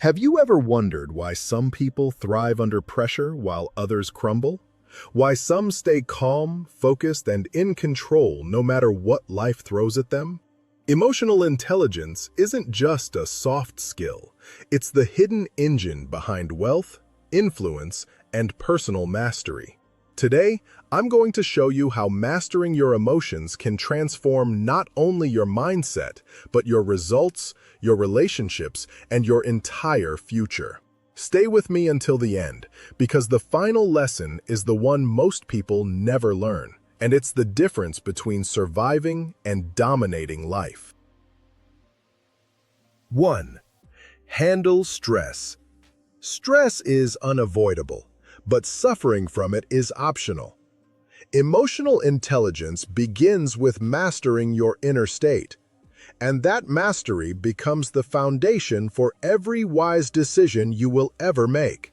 Have you ever wondered why some people thrive under pressure while others crumble? Why some stay calm, focused, and in control no matter what life throws at them? Emotional intelligence isn't just a soft skill. It's the hidden engine behind wealth, influence, and personal mastery. Today, I'm going to show you how mastering your emotions can transform not only your mindset, but your results, your relationships, and your entire future. Stay with me until the end, because the final lesson is the one most people never learn, and it's the difference between surviving and dominating life. 1. Handle stress. Stress is unavoidable, but suffering from it is optional. Emotional intelligence begins with mastering your inner state, and that mastery becomes the foundation for every wise decision you will ever make.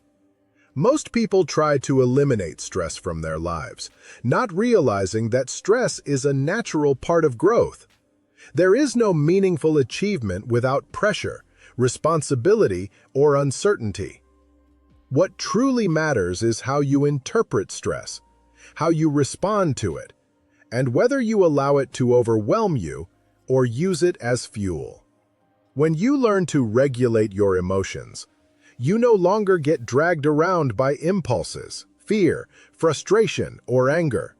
Most people try to eliminate stress from their lives, not realizing that stress is a natural part of growth. There is no meaningful achievement without pressure, responsibility, or uncertainty. What truly matters is how you interpret stress, how you respond to it, and whether you allow it to overwhelm you or use it as fuel. When you learn to regulate your emotions, you no longer get dragged around by impulses, fear, frustration, or anger.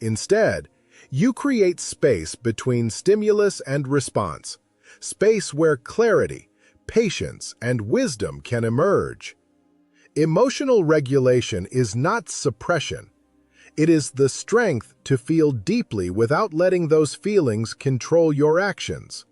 Instead, you create space between stimulus and response, space where clarity, patience, and wisdom can emerge. Emotional regulation is not suppression. It is the strength to feel deeply without letting those feelings control your actions.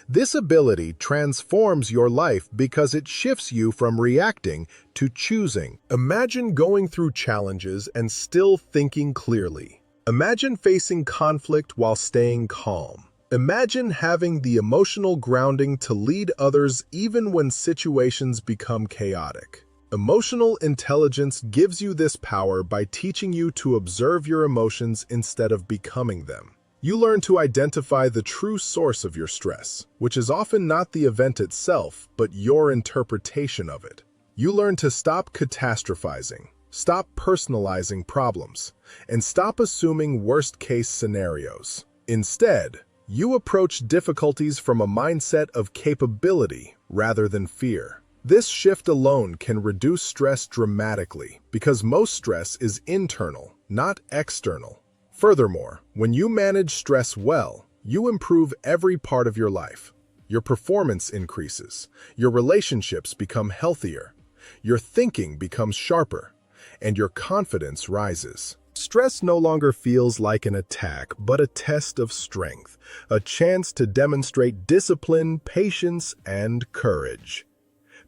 This ability transforms your life because it shifts you from reacting to choosing. Imagine going through challenges and still thinking clearly. Imagine facing conflict while staying calm. Imagine having the emotional grounding to lead others even when situations become chaotic. Emotional intelligence gives you this power by teaching you to observe your emotions instead of becoming them. You learn to identify the true source of your stress, which is often not the event itself, but your interpretation of it. You learn to stop catastrophizing, stop personalizing problems, and stop assuming worst-case scenarios. Instead, you approach difficulties from a mindset of capability rather than fear. This shift alone can reduce stress dramatically because most stress is internal, not external. Furthermore, when you manage stress well, you improve every part of your life. Your performance increases, your relationships become healthier, your thinking becomes sharper, and your confidence rises. Stress no longer feels like an attack, but a test of strength, a chance to demonstrate discipline, patience, and courage.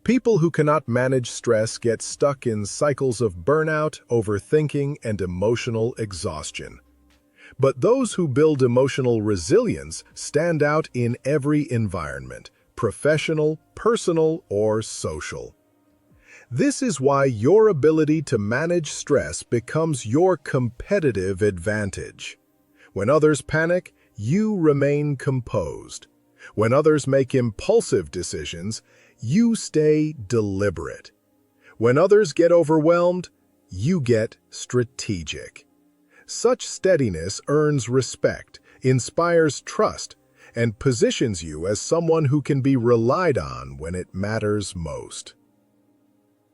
People who cannot manage stress get stuck in cycles of burnout, overthinking, and emotional exhaustion. But those who build emotional resilience stand out in every environment, professional, personal, or social. This is why your ability to manage stress becomes your competitive advantage. When others panic, you remain composed. When others make impulsive decisions, you stay deliberate. When others get overwhelmed, you get strategic. Such steadiness earns respect, inspires trust, and positions you as someone who can be relied on when it matters most.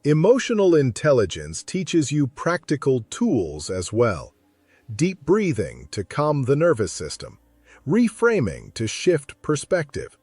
Emotional intelligence teaches you practical tools as well. Deep breathing to calm the nervous system, reframing to shift perspective,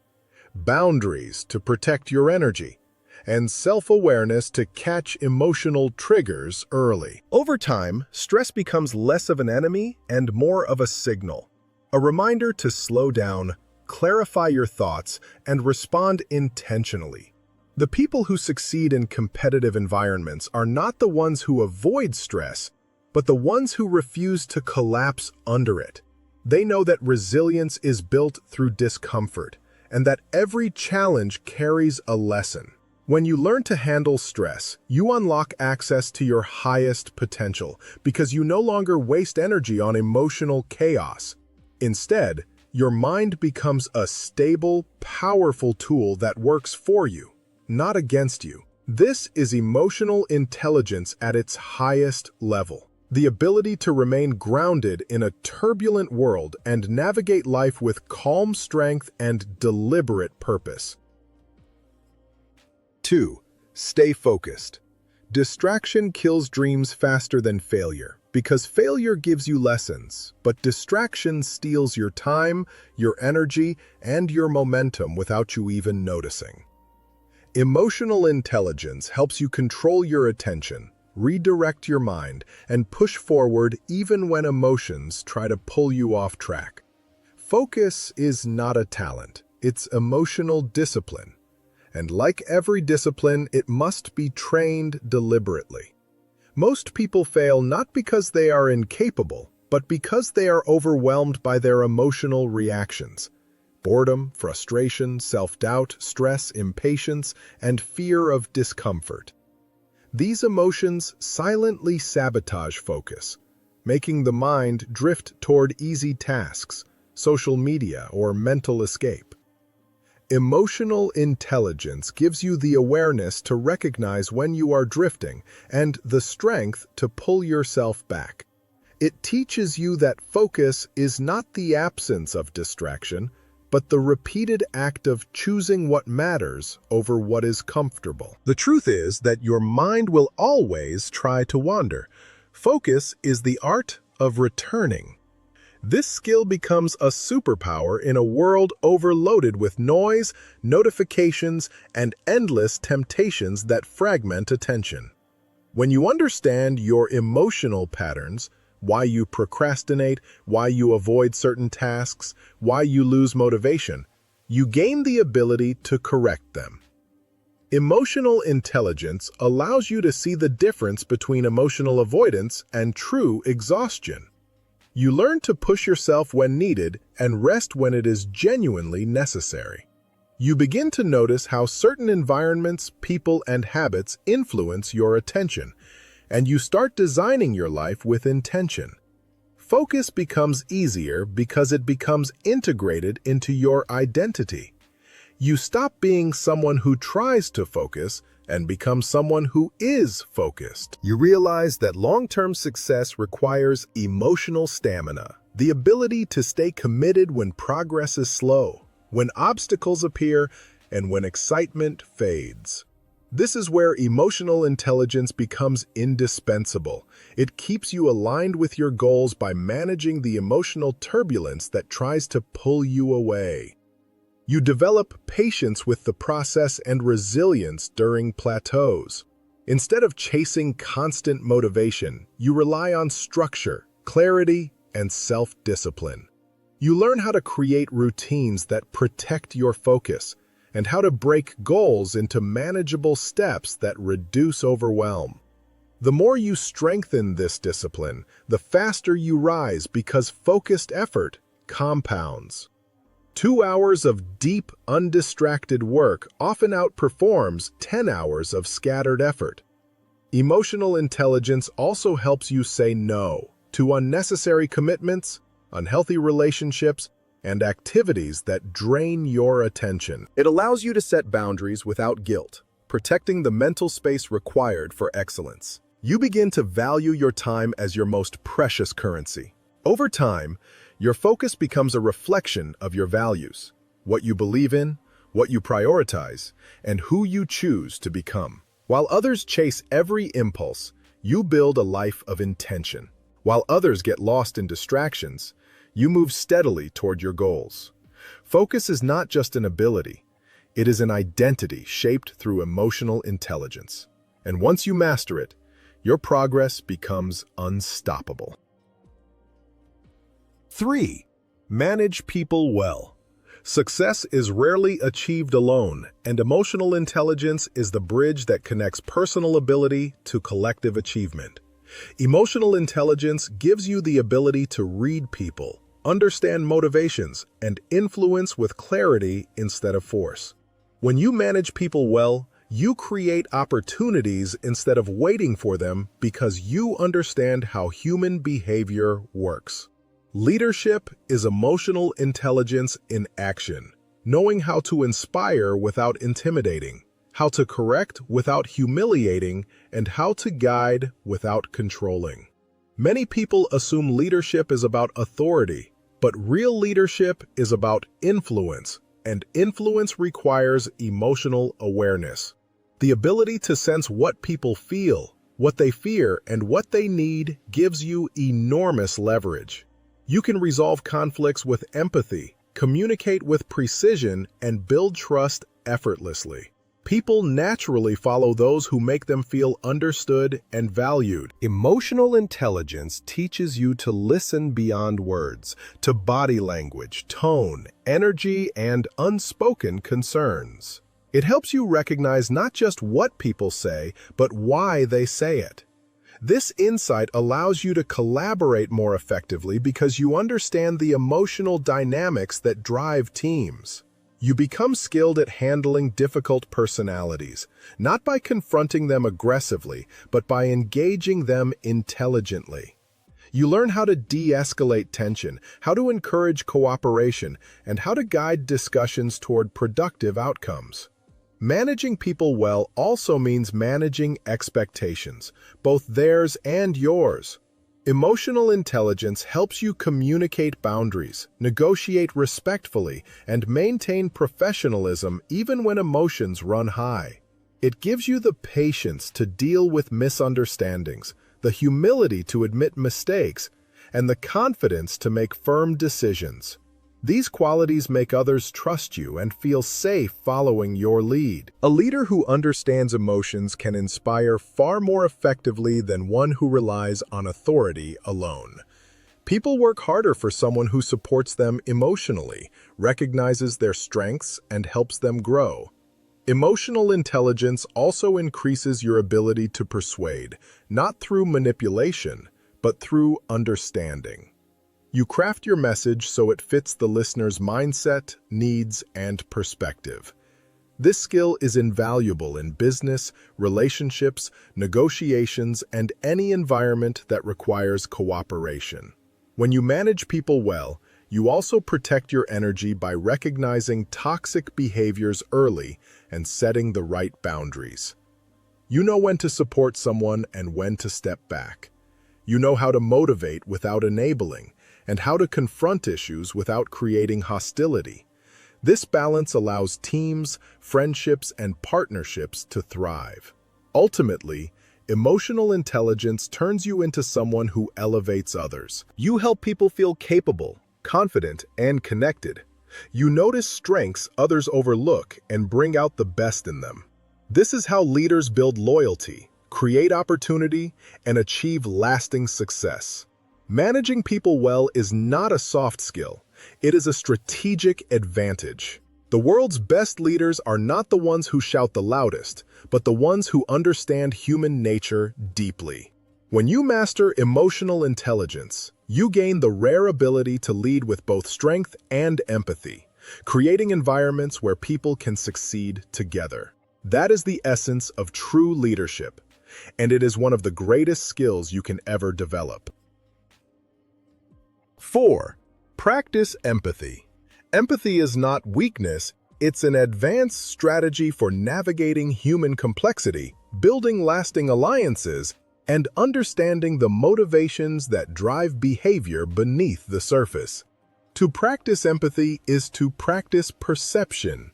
boundaries to protect your energy, and self-awareness to catch emotional triggers early. Over time, stress becomes less of an enemy and more of a signal, a reminder to slow down, clarify your thoughts, and respond intentionally. The people who succeed in competitive environments are not the ones who avoid stress, but the ones who refuse to collapse under it. They know that resilience is built through discomfort, and that every challenge carries a lesson. When you learn to handle stress, you unlock access to your highest potential because you no longer waste energy on emotional chaos. Instead, your mind becomes a stable, powerful tool that works for you, not against you. This is emotional intelligence at its highest level. The ability to remain grounded in a turbulent world and navigate life with calm strength and deliberate purpose. 2. Stay focused. Distraction kills dreams faster than failure, because failure gives you lessons, but distraction steals your time, your energy, and your momentum without you even noticing. Emotional intelligence helps you control your attention, redirect your mind, and push forward even when emotions try to pull you off track. Focus is not a talent, it's emotional discipline. And like every discipline, it must be trained deliberately. Most people fail not because they are incapable, but because they are overwhelmed by their emotional reactions. Boredom, frustration, self-doubt, stress, impatience, and fear of discomfort. These emotions silently sabotage focus, making the mind drift toward easy tasks, social media, or mental escape. Emotional intelligence gives you the awareness to recognize when you are drifting and the strength to pull yourself back. It teaches you that focus is not the absence of distraction, but the repeated act of choosing what matters over what is comfortable. The truth is that your mind will always try to wander. Focus is the art of returning. This skill becomes a superpower in a world overloaded with noise, notifications, and endless temptations that fragment attention. When you understand your emotional patterns, why you procrastinate, why you avoid certain tasks, why you lose motivation, you gain the ability to correct them. Emotional intelligence allows you to see the difference between emotional avoidance and true exhaustion. You learn to push yourself when needed and rest when it is genuinely necessary. You begin to notice how certain environments, people, and habits influence your attention, and you start designing your life with intention. Focus becomes easier because it becomes integrated into your identity. You stop being someone who tries to focus and become someone who is focused. You realize that long-term success requires emotional stamina, the ability to stay committed when progress is slow, when obstacles appear, and when excitement fades. This is where emotional intelligence becomes indispensable. It keeps you aligned with your goals by managing the emotional turbulence that tries to pull you away. You develop patience with the process and resilience during plateaus. Instead of chasing constant motivation, you rely on structure, clarity, and self-discipline. You learn how to create routines that protect your focus and how to break goals into manageable steps that reduce overwhelm. The more you strengthen this discipline, the faster you rise because focused effort compounds. 2 hours of deep, undistracted work often outperforms 10 hours of scattered effort. Emotional intelligence also helps you say no to unnecessary commitments, unhealthy relationships, and activities that drain your attention. It allows you to set boundaries without guilt, protecting the mental space required for excellence. You begin to value your time as your most precious currency. Over time, your focus becomes a reflection of your values, what you believe in, what you prioritize, and who you choose to become. While others chase every impulse, you build a life of intention. While others get lost in distractions, you move steadily toward your goals. Focus is not just an ability, it is an identity shaped through emotional intelligence. And once you master it, your progress becomes unstoppable. 3. Manage people well. Success is rarely achieved alone, and emotional intelligence is the bridge that connects personal ability to collective achievement. Emotional intelligence gives you the ability to read people, understand motivations, and influence with clarity instead of force. When you manage people well, you create opportunities instead of waiting for them because you understand how human behavior works. Leadership is emotional intelligence in action, knowing how to inspire without intimidating, how to correct without humiliating, and how to guide without controlling. Many people assume leadership is about authority, but real leadership is about influence, and influence requires emotional awareness. The ability to sense what people feel, what they fear, and what they need gives you enormous leverage. You can resolve conflicts with empathy, communicate with precision, and build trust effortlessly. People naturally follow those who make them feel understood and valued. Emotional intelligence teaches you to listen beyond words, to body language, tone, energy, and unspoken concerns. It helps you recognize not just what people say, but why they say it. This insight allows you to collaborate more effectively because you understand the emotional dynamics that drive teams. You become skilled at handling difficult personalities, not by confronting them aggressively, but by engaging them intelligently. You learn how to de-escalate tension, how to encourage cooperation, and how to guide discussions toward productive outcomes. Managing people well also means managing expectations, both theirs and yours. Emotional intelligence helps you communicate boundaries, negotiate respectfully, and maintain professionalism even when emotions run high. It gives you the patience to deal with misunderstandings, the humility to admit mistakes, and the confidence to make firm decisions. These qualities make others trust you and feel safe following your lead. A leader who understands emotions can inspire far more effectively than one who relies on authority alone. People work harder for someone who supports them emotionally, recognizes their strengths, and helps them grow. Emotional intelligence also increases your ability to persuade, not through manipulation, but through understanding. You craft your message so it fits the listener's mindset, needs, and perspective. This skill is invaluable in business, relationships, negotiations, and any environment that requires cooperation. When you manage people well, you also protect your energy by recognizing toxic behaviors early and setting the right boundaries. You know when to support someone and when to step back. You know how to motivate without enabling, and how to confront issues without creating hostility. This balance allows teams, friendships, and partnerships to thrive. Ultimately, emotional intelligence turns you into someone who elevates others. You help people feel capable, confident, and connected. You notice strengths others overlook and bring out the best in them. This is how leaders build loyalty, create opportunity, and achieve lasting success. Managing people well is not a soft skill. It is a strategic advantage. The world's best leaders are not the ones who shout the loudest, but the ones who understand human nature deeply. When you master emotional intelligence, you gain the rare ability to lead with both strength and empathy, creating environments where people can succeed together. That is the essence of true leadership, and it is one of the greatest skills you can ever develop. 4. Practice empathy. Empathy is not weakness, it's an advanced strategy for navigating human complexity, building lasting alliances, and understanding the motivations that drive behavior beneath the surface. To practice empathy is to practice perception,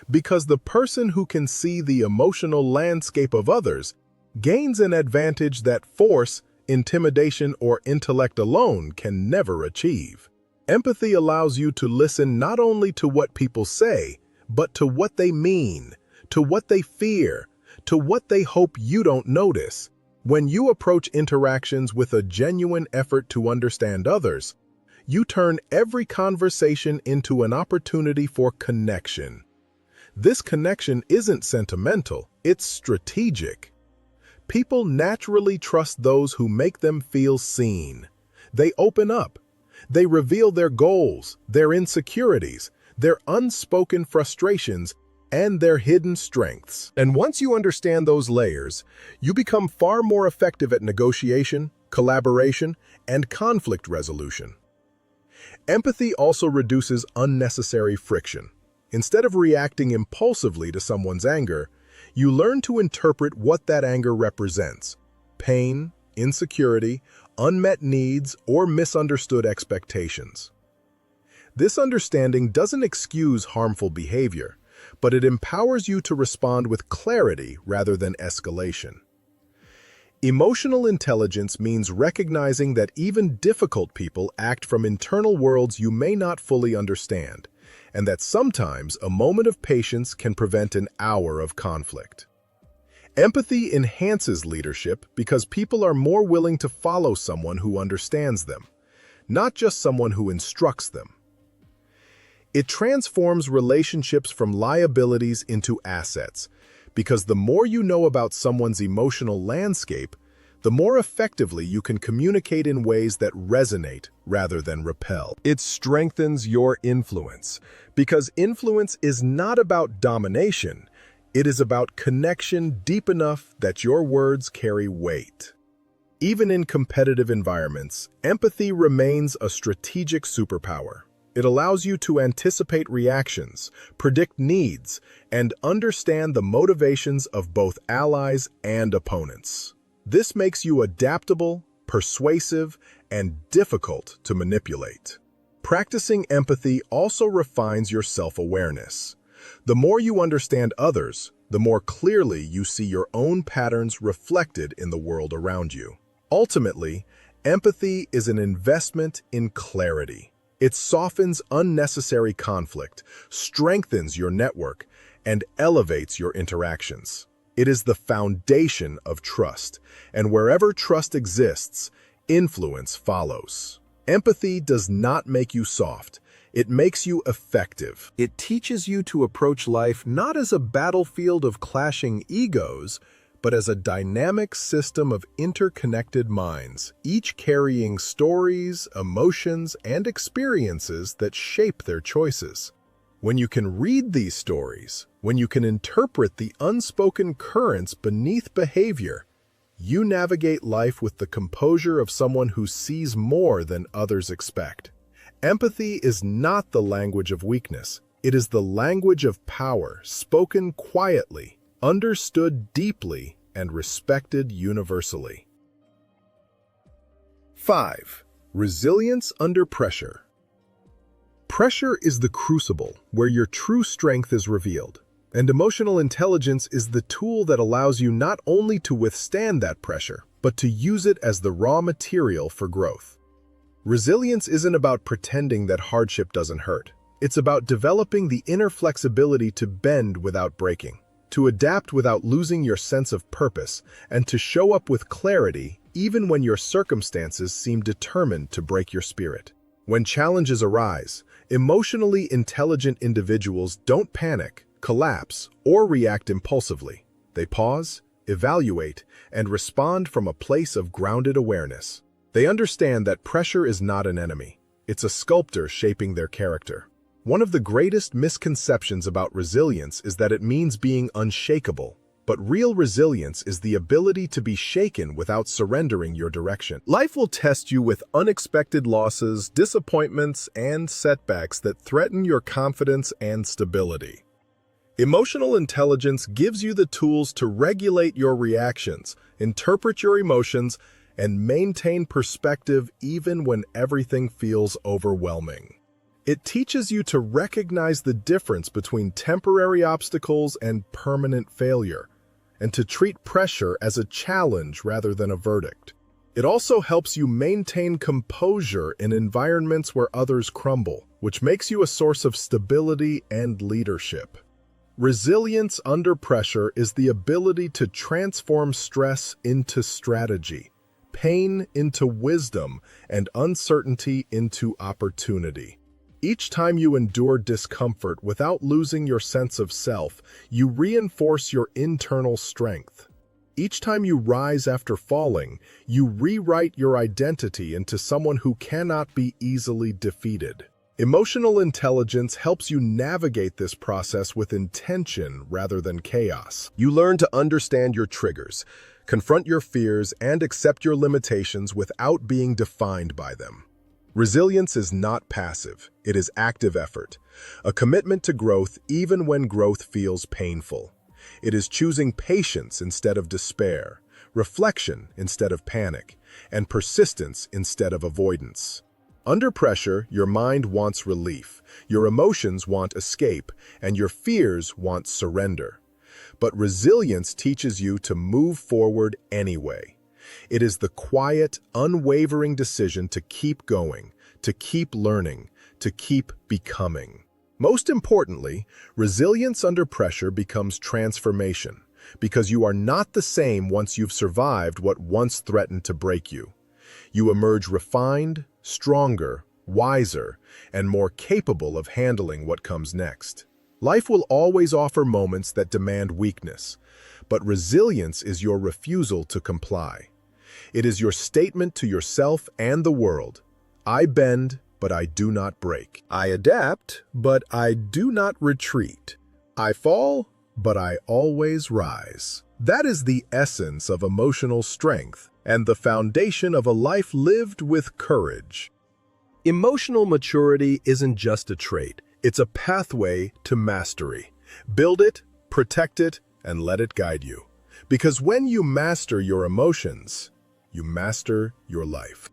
because the person who can see the emotional landscape of others gains an advantage that force, intimidation, or intellect alone can never achieve. Empathy allows you to listen not only to what people say, but to what they mean, to what they fear, to what they hope you don't notice. When you approach interactions with a genuine effort to understand others, you turn every conversation into an opportunity for connection. This connection isn't sentimental, it's strategic. People naturally trust those who make them feel seen. They open up. They reveal their goals, their insecurities, their unspoken frustrations, and their hidden strengths. And once you understand those layers, you become far more effective at negotiation, collaboration, and conflict resolution. Empathy also reduces unnecessary friction. Instead of reacting impulsively to someone's anger, You learn to interpret what that anger represents: pain, insecurity, unmet needs, or misunderstood expectations. This understanding doesn't excuse harmful behavior, but it empowers you to respond with clarity rather than escalation. Emotional intelligence means recognizing that even difficult people act from internal worlds you may not fully understand, and that sometimes a moment of patience can prevent an hour of conflict. Empathy enhances leadership because people are more willing to follow someone who understands them, not just someone who instructs them. It transforms relationships from liabilities into assets, because the more you know about someone's emotional landscape, the more effectively you can communicate in ways that resonate rather than repel. It strengthens your influence, because influence is not about domination. It is about connection deep enough that your words carry weight. Even in competitive environments, empathy remains a strategic superpower. It allows you to anticipate reactions, predict needs, and understand the motivations of both allies and opponents. This makes you adaptable, persuasive, and difficult to manipulate. Practicing empathy also refines your self-awareness. The more you understand others, the more clearly you see your own patterns reflected in the world around you. Ultimately, empathy is an investment in clarity. It softens unnecessary conflict, strengthens your network, and elevates your interactions. It is the foundation of trust, and wherever trust exists, influence follows. Empathy does not make you soft. It makes you effective. It teaches you to approach life not as a battlefield of clashing egos, but as a dynamic system of interconnected minds, each carrying stories, emotions, and experiences that shape their choices. When you can read these stories, when you can interpret the unspoken currents beneath behavior, you navigate life with the composure of someone who sees more than others expect. Empathy is not the language of weakness. It is the language of power, spoken quietly, understood deeply, and respected universally. 5. Resilience under pressure. Pressure is the crucible where your true strength is revealed, and emotional intelligence is the tool that allows you not only to withstand that pressure, but to use it as the raw material for growth. Resilience isn't about pretending that hardship doesn't hurt. It's about developing the inner flexibility to bend without breaking, to adapt without losing your sense of purpose, and to show up with clarity even when your circumstances seem determined to break your spirit. When challenges arise, emotionally intelligent individuals don't panic, collapse, or react impulsively. They pause, evaluate, and respond from a place of grounded awareness. They understand that pressure is not an enemy. It's a sculptor shaping their character. One of the greatest misconceptions about resilience is that it means being unshakable, but real resilience is the ability to be shaken without surrendering your direction. Life will test you with unexpected losses, disappointments, and setbacks that threaten your confidence and stability. Emotional intelligence gives you the tools to regulate your reactions, interpret your emotions, and maintain perspective even when everything feels overwhelming. It teaches you to recognize the difference between temporary obstacles and permanent failure, and to treat pressure as a challenge rather than a verdict. It also helps you maintain composure in environments where others crumble, which makes you a source of stability and leadership. Resilience under pressure is the ability to transform stress into strategy, pain into wisdom, and uncertainty into opportunity. Each time you endure discomfort without losing your sense of self, you reinforce your internal strength. Each time you rise after falling, you rewrite your identity into someone who cannot be easily defeated. Emotional intelligence helps you navigate this process with intention rather than chaos. You learn to understand your triggers, confront your fears, and accept your limitations without being defined by them. Resilience is not passive, it is active effort, a commitment to growth even when growth feels painful. It is choosing patience instead of despair, reflection instead of panic, and persistence instead of avoidance. Under pressure, your mind wants relief, your emotions want escape, and your fears want surrender. But resilience teaches you to move forward anyway. It is the quiet, unwavering decision to keep going, to keep learning, to keep becoming. Most importantly, resilience under pressure becomes transformation, because you are not the same once you've survived what once threatened to break you. You emerge refined, stronger, wiser, and more capable of handling what comes next. Life will always offer moments that demand weakness, but resilience is your refusal to comply. It is your statement to yourself and the world: I bend, but I do not break. I adapt, but I do not retreat. I fall, but I always rise. That is the essence of emotional strength and the foundation of a life lived with courage. Emotional maturity isn't just a trait, it's a pathway to mastery. Build it, protect it, and let it guide you. Because when you master your emotions, you master your life.